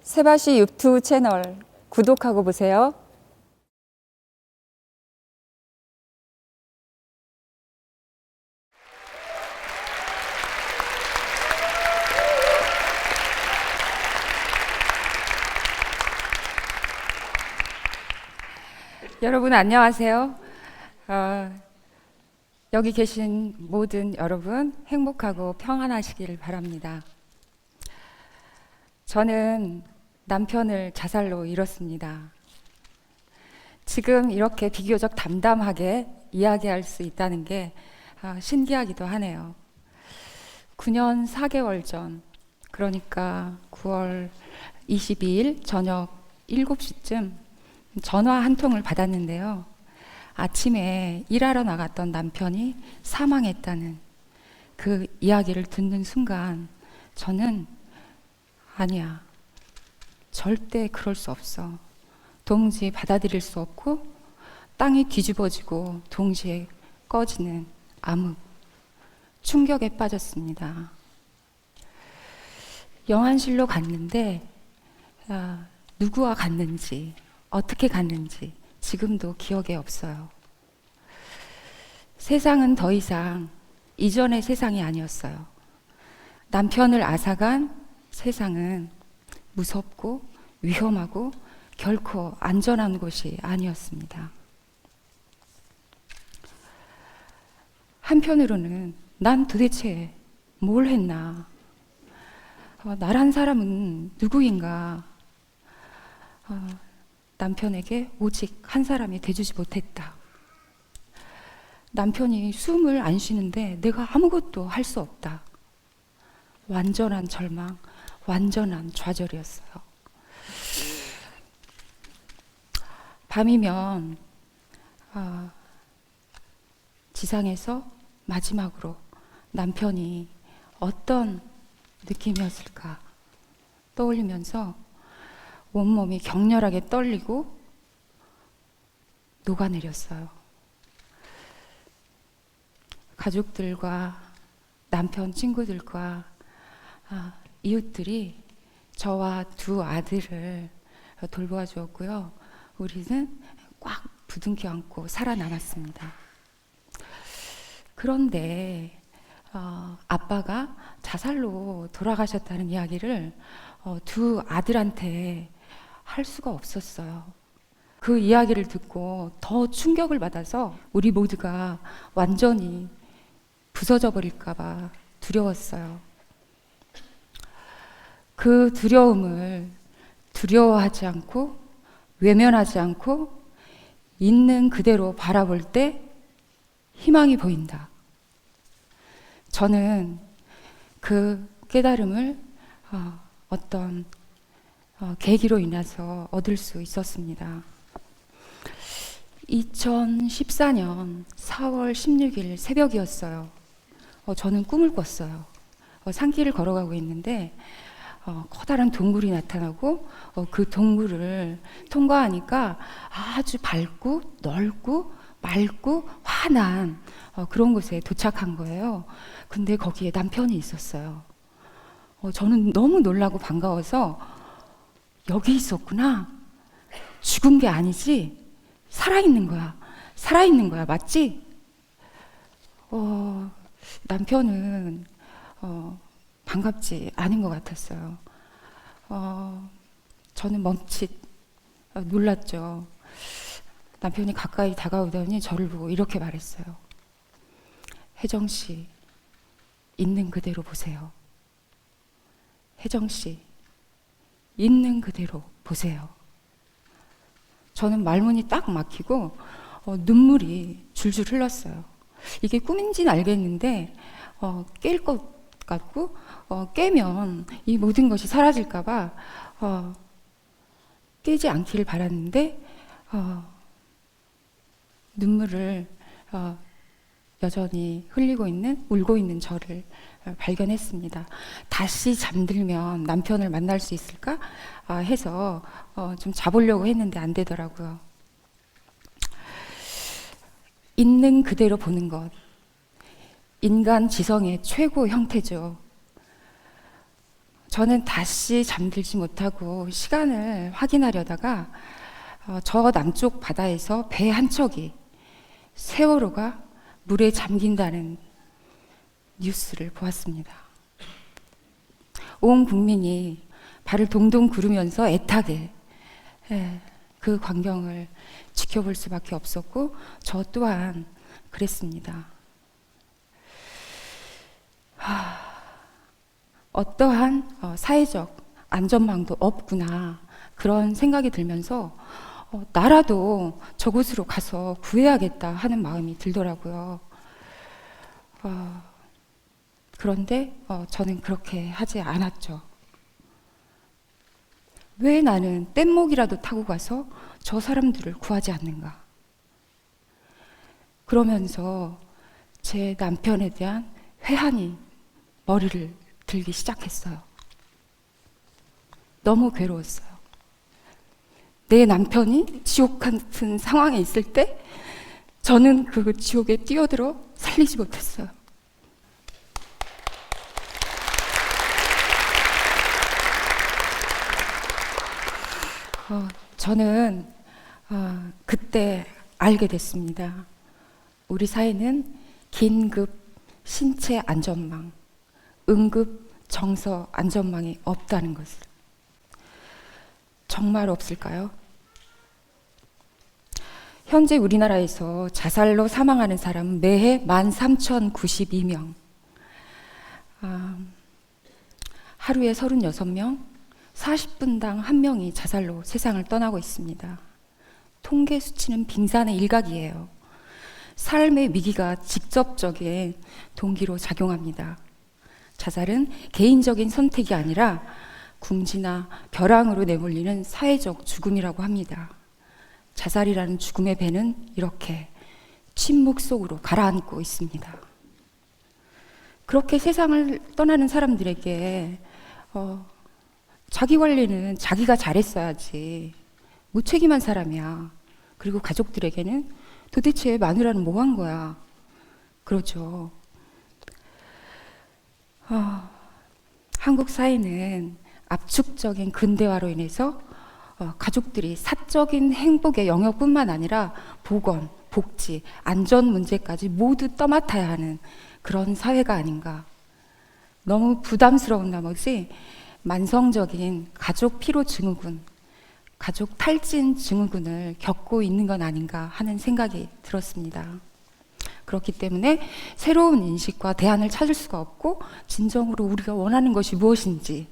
세바시 유튜브 채널 구독하고 보세요. 여러분 안녕하세요. 여기 계신 모든 여러분 행복하고 평안하시길 바랍니다. 저는 남편을 자살로 잃었습니다. 지금 이렇게 비교적 담담하게 이야기할 수 있다는 게 신기하기도 하네요. 9년 4개월 전, 그러니까 9월 22일 저녁 7시쯤 전화 한 통을 받았는데요. 아침에 일하러 나갔던 남편이 사망했다는 그 이야기를 듣는 순간 저는 아니야, 절대 그럴 수 없어. 동시에 받아들일 수 없고 땅이 뒤집어지고 동시에 꺼지는 암흑, 충격에 빠졌습니다. 영안실로 갔는데 누구와 갔는지 어떻게 갔는지 지금도 기억에 없어요. 세상은 더 이상 이전의 세상이 아니었어요. 남편을 앗아간 세상은 무섭고 위험하고 결코 안전한 곳이 아니었습니다. 한편으로는 난 도대체 뭘 했나? 나란 사람은 누구인가? 남편에게 오직 한 사람이 돼주지 못했다. 남편이 숨을 안 쉬는데 내가 아무것도 할 수 없다. 완전한 절망, 완전한 좌절이었어요. 밤이면 지상에서 마지막으로 남편이 어떤 느낌이었을까 떠올리면서 온몸이 격렬하게 떨리고 녹아내렸어요. 가족들과 남편 친구들과 이웃들이 저와 두 아들을 돌보아 주었고요. 우리는 꽉 부둥켜 안고 살아남았습니다. 그런데 아빠가 자살로 돌아가셨다는 이야기를 두 아들한테 할 수가 없었어요. 그 이야기를 듣고 더 충격을 받아서 우리 모두가 완전히 부서져 버릴까 봐 두려웠어요. 그 두려움을 두려워하지 않고 외면하지 않고 있는 그대로 바라볼 때 희망이 보인다. 저는 그 깨달음을 어떤 계기로 인해서 얻을 수 있었습니다. 2014년 4월 16일 새벽이었어요. 저는 꿈을 꿨어요. 산길을 걸어가고 있는데 커다란 동굴이 나타나고 그 동굴을 통과하니까 아주 밝고 넓고 맑고 환한 그런 곳에 도착한 거예요. 근데 거기에 남편이 있었어요. 저는 너무 놀라고 반가워서 여기 있었구나. 죽은 게 아니지. 살아있는 거야. 살아있는 거야. 맞지? 남편은 반갑지 않은 것 같았어요. 저는 멈칫 놀랐죠. 남편이 가까이 다가오더니 저를 보고 이렇게 말했어요. 혜정 씨, 있는 그대로 보세요. 혜정 씨, 있는 그대로 보세요. 저는 말문이 딱 막히고 눈물이 줄줄 흘렀어요. 이게 꿈인지는 알겠는데 깰 것 같고 깨면 이 모든 것이 사라질까 봐 깨지 않기를 바랐는데 눈물을 여전히 흘리고 있는, 울고 있는 저를 발견했습니다. 다시 잠들면 남편을 만날 수 있을까 해서 좀 자보려고 했는데 안 되더라고요. 있는 그대로 보는 것, 인간 지성의 최고 형태죠. 저는 다시 잠들지 못하고 시간을 확인하려다가 저 남쪽 바다에서 배 한 척이 세월호가 물에 잠긴다는 뉴스를 보았습니다. 온 국민이 발을 동동 구르면서 애타게 그 광경을 지켜볼 수밖에 없었고 저 또한 그랬습니다. 어떠한 사회적 안전망도 없구나 그런 생각이 들면서 나라도 저곳으로 가서 구해야겠다 하는 마음이 들더라고요. 그런데 저는 그렇게 하지 않았죠. 왜 나는 뗏목이라도 타고 가서 저 사람들을 구하지 않는가? 그러면서 제 남편에 대한 회한이 머리를 들기 시작했어요. 너무 괴로웠어요. 내 남편이 지옥 같은 상황에 있을 때 저는 그 지옥에 뛰어들어 살리지 못했어요. 저는 그때 알게 됐습니다. 우리 사회는 긴급 신체 안전망, 응급 정서 안전망이 없다는 것을. 정말 없을까요? 현재 우리나라에서 자살로 사망하는 사람은 매해 13,092명, 하루에 36명, 40분당 1명이 자살로 세상을 떠나고 있습니다. 통계 수치는 빙산의 일각이에요. 삶의 위기가 직접적인 동기로 작용합니다. 자살은 개인적인 선택이 아니라 궁지나 벼랑으로 내몰리는 사회적 죽음이라고 합니다. 자살이라는 죽음의 배는 이렇게 침묵 속으로 가라앉고 있습니다. 그렇게 세상을 떠나는 사람들에게 자기 관리는 자기가 잘했어야지, 무책임한 사람이야. 그리고 가족들에게는 도대체 마누라는 뭐 한 거야? 그러죠. 한국 사회는 압축적인 근대화로 인해서 가족들이 사적인 행복의 영역뿐만 아니라 보건, 복지, 안전 문제까지 모두 떠맡아야 하는 그런 사회가 아닌가. 너무 부담스러운 나머지 만성적인 가족 피로 증후군, 가족 탈진 증후군을 겪고 있는 건 아닌가 하는 생각이 들었습니다. 그렇기 때문에 새로운 인식과 대안을 찾을 수가 없고 진정으로 우리가 원하는 것이 무엇인지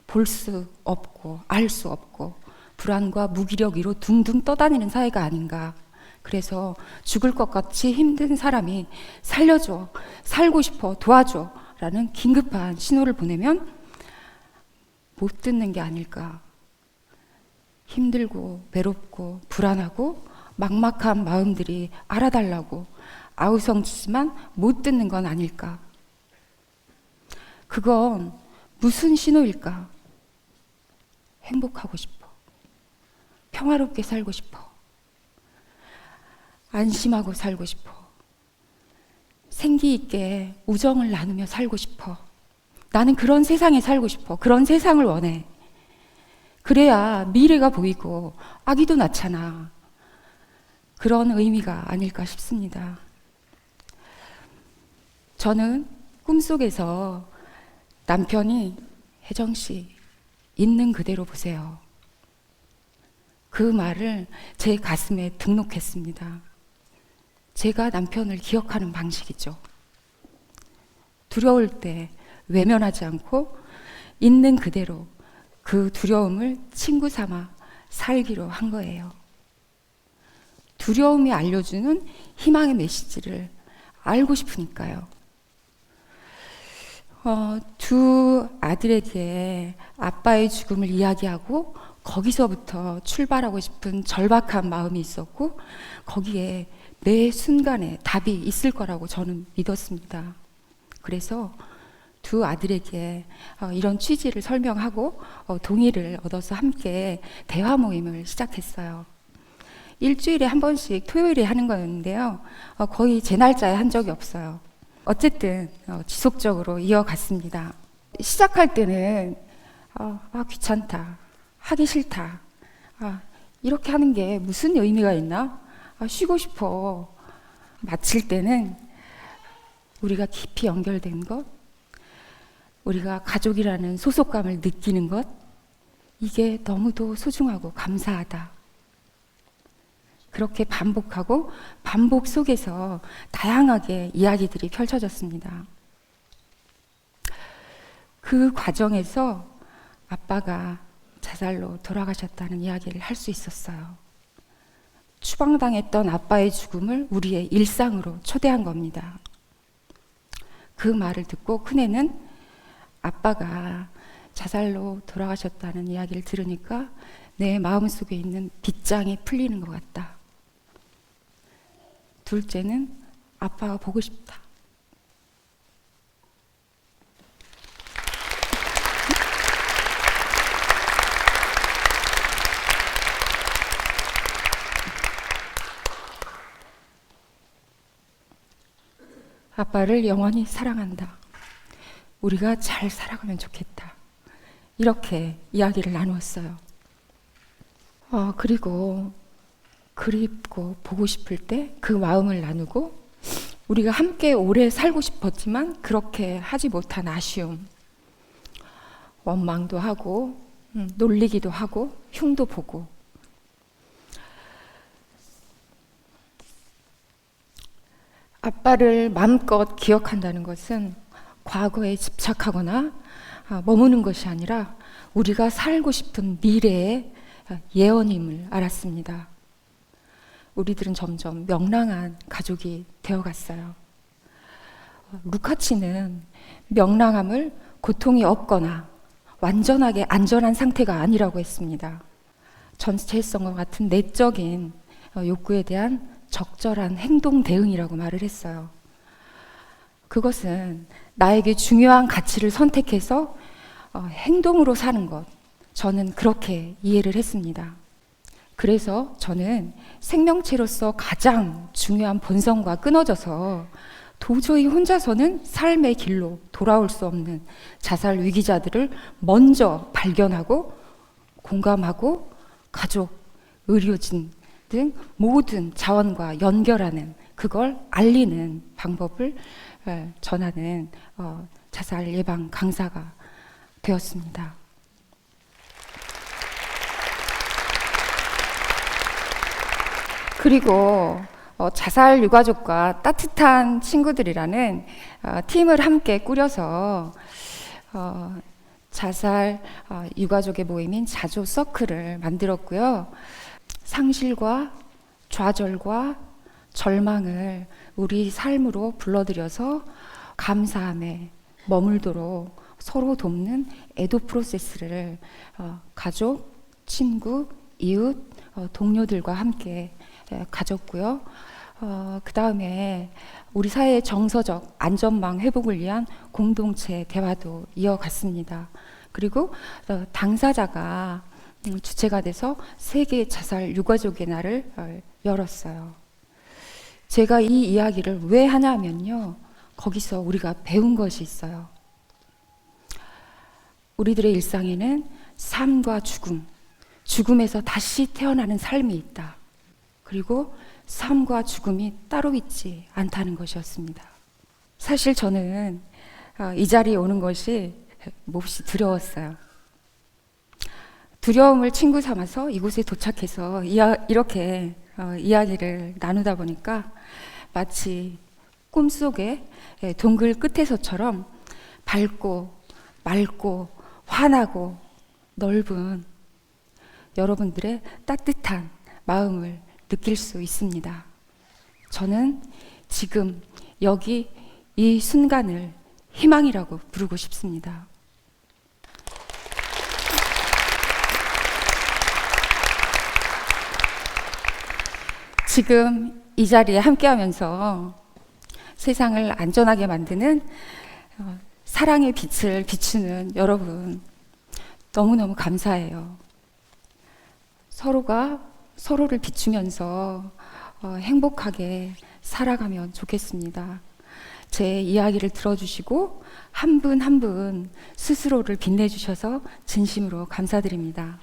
볼 수 없고 알 수 없고 불안과 무기력 위로 둥둥 떠다니는 사회가 아닌가. 그래서 죽을 것 같이 힘든 사람이 살려줘, 살고 싶어, 도와줘 라는 긴급한 신호를 보내면 못 듣는 게 아닐까. 힘들고 외롭고 불안하고 막막한 마음들이 알아달라고 아우성치지만 못 듣는 건 아닐까. 그건 무슨 신호일까? 행복하고 싶어. 평화롭게 살고 싶어. 안심하고 살고 싶어. 생기 있게 우정을 나누며 살고 싶어. 나는 그런 세상에 살고 싶어. 그런 세상을 원해. 그래야 미래가 보이고 아기도 낳잖아. 그런 의미가 아닐까 싶습니다. 저는 꿈속에서 남편이 혜정 씨, 있는 그대로 보세요. 그 말을 제 가슴에 등록했습니다. 제가 남편을 기억하는 방식이죠. 두려울 때 외면하지 않고 있는 그대로 그 두려움을 친구 삼아 살기로 한 거예요. 두려움이 알려주는 희망의 메시지를 알고 싶으니까요. 두 아들에게 아빠의 죽음을 이야기하고 거기서부터 출발하고 싶은 절박한 마음이 있었고 거기에 매 순간에 답이 있을 거라고 저는 믿었습니다. 그래서 두 아들에게 이런 취지를 설명하고 동의를 얻어서 함께 대화 모임을 시작했어요. 일주일에 한 번씩 토요일에 하는 거였는데요. 거의 제 날짜에 한 적이 없어요. 어쨌든 지속적으로 이어갔습니다. 시작할 때는 귀찮다, 하기 싫다, 이렇게 하는 게 무슨 의미가 있나? 쉬고 싶어. 마칠 때는 우리가 깊이 연결된 것, 우리가 가족이라는 소속감을 느끼는 것, 이게 너무도 소중하고 감사하다. 그렇게 반복하고 반복 속에서 다양하게 이야기들이 펼쳐졌습니다. 그 과정에서 아빠가 자살로 돌아가셨다는 이야기를 할 수 있었어요. 추방당했던 아빠의 죽음을 우리의 일상으로 초대한 겁니다. 그 말을 듣고 큰애는 아빠가 자살로 돌아가셨다는 이야기를 들으니까 내 마음속에 있는 빗장이 풀리는 것 같다. 둘째는 아빠가 보고 싶다. 아빠를 영원히 사랑한다. 우리가 잘 살아가면 좋겠다. 이렇게 이야기를 나누었어요. 그리고 그립고 보고 싶을 때 그 마음을 나누고 우리가 함께 오래 살고 싶었지만 그렇게 하지 못한 아쉬움, 원망도 하고 놀리기도 하고 흉도 보고 아빠를 마음껏 기억한다는 것은 과거에 집착하거나 머무는 것이 아니라 우리가 살고 싶은 미래의 예언임을 알았습니다. 우리들은 점점 명랑한 가족이 되어갔어요. 루카치는 명랑함을 고통이 없거나 완전하게 안전한 상태가 아니라고 했습니다. 전체성과 같은 내적인 욕구에 대한 적절한 행동 대응이라고 말을 했어요. 그것은 나에게 중요한 가치를 선택해서 행동으로 사는 것, 저는 그렇게 이해를 했습니다. 그래서 저는 생명체로서 가장 중요한 본성과 끊어져서 도저히 혼자서는 삶의 길로 돌아올 수 없는 자살 위기자들을 먼저 발견하고 공감하고 가족, 의료진 등 모든 자원과 연결하는, 그걸 알리는 방법을 전하는 자살 예방 강사가 되었습니다. 그리고 자살 유가족과 따뜻한 친구들이라는 팀을 함께 꾸려서 자살 유가족의 모임인 자조 서클을 만들었고요. 상실과 좌절과 절망을 우리 삶으로 불러들여서 감사함에 머물도록 서로 돕는 애도 프로세스를 가족, 친구, 이웃, 동료들과 함께 가졌고요. 그 다음에 우리 사회의 정서적 안전망 회복을 위한 공동체 대화도 이어갔습니다. 그리고 당사자가 주체가 돼서 세계 자살 유가족의 날을 열었어요. 제가 이 이야기를 왜 하냐면요, 거기서 우리가 배운 것이 있어요. 우리들의 일상에는 삶과 죽음, 죽음에서 다시 태어나는 삶이 있다. 그리고 삶과 죽음이 따로 있지 않다는 것이었습니다. 사실 저는 이 자리에 오는 것이 몹시 두려웠어요. 두려움을 친구 삼아서 이곳에 도착해서 이렇게 이야기를 나누다 보니까 마치 꿈속에 동굴 끝에서처럼 밝고 맑고 환하고 넓은 여러분들의 따뜻한 마음을 느낄 수 있습니다. 저는 지금 여기 이 순간을 희망이라고 부르고 싶습니다. 지금 이 자리에 함께하면서 세상을 안전하게 만드는 사랑의 빛을 비추는 여러분, 너무너무 감사해요. 서로가 서로를 비추면서 행복하게 살아가면 좋겠습니다. 제 이야기를 들어주시고 한 분 한 분 스스로를 빛내주셔서 진심으로 감사드립니다.